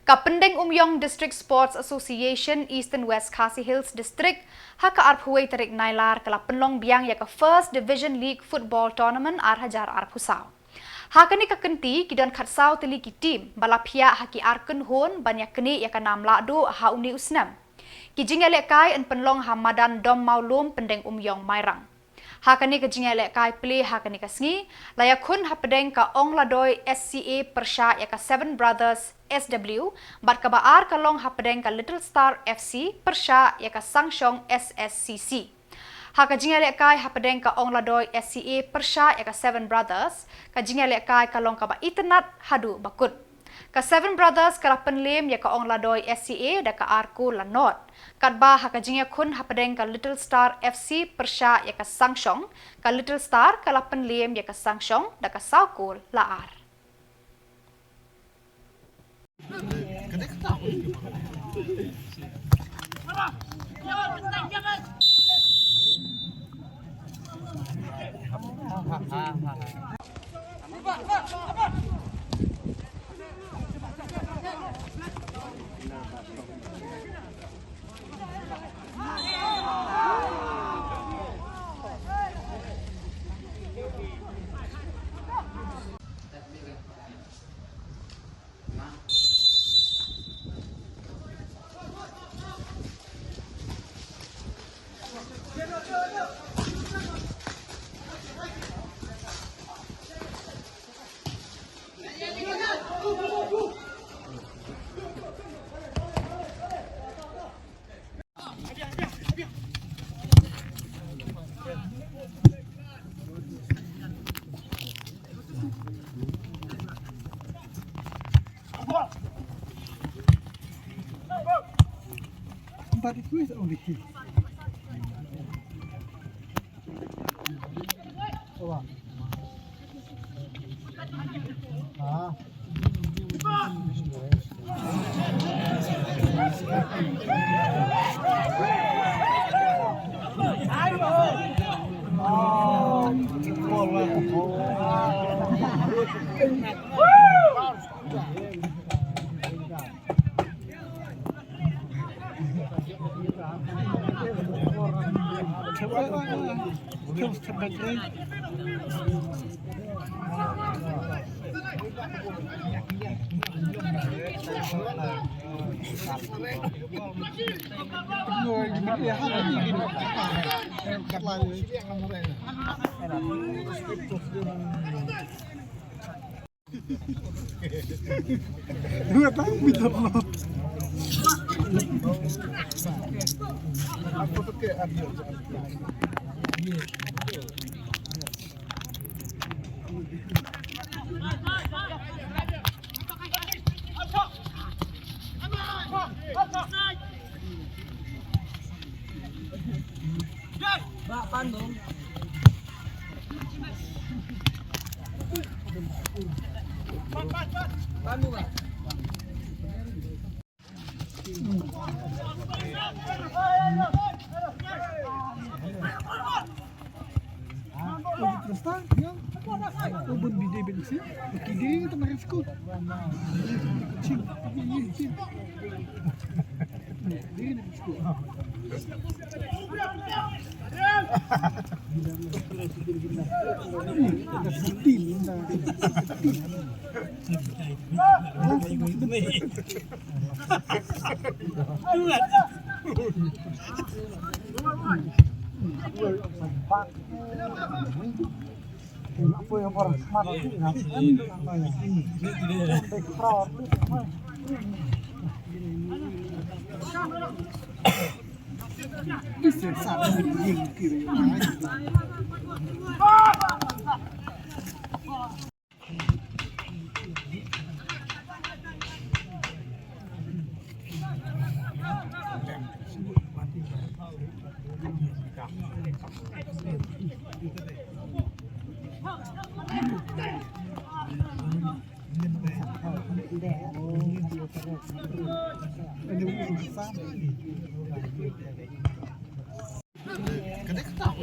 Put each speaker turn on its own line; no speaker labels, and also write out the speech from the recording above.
Kapendeng Umyong District Sports Association Eastern West Khasi Hills District haka arphuai tarik nailar kala penlong biang ya ka First Division League Football Tournament arhajar arphusau. Hakani ka kenti kidon khatsau tili ki team balapia haki arkun hon banyak keni ya ka nam ladu ha uni usnam. Kijingale kai en penlong hamadan dom maulum pendeng Umyong Mairang. Hakani ka jingale kai play hakani ka sngi layakun hapedeng ka ong ladoi SCA Persha ya ka Seven Brothers SW bat ka baar ka long hapedeng ka Little Star FC Persha ya ka Sangshong SSCC. Haka jingale kai hapedeng ka ong ladoi SCA Persha ya ka Seven Brothers ka jingale kai ka long ka ba Iternat hadu bakut. Ka Seven Brothers ka penlim ya ka ong ladoi SCA da ka arku lanot. Kadba haka jingya kun hapedeng ka Little Star FC Persha ya ka Sangshong ka Little Star ka penlim ya ka Sangshong da ka saukul laar.
But it was only two. Dua tahun bisa loh. Aku tuh kayak ada.
Mbak Bandung. Bandung, Mbak.
Terus tak, yang ubun bide bensin, kide kita makan skut. Kecil, kecil. Dia nak skut. Apa yang orang mati ngapain namanya? Background bisa sampai yang kiri. Kadang-kadang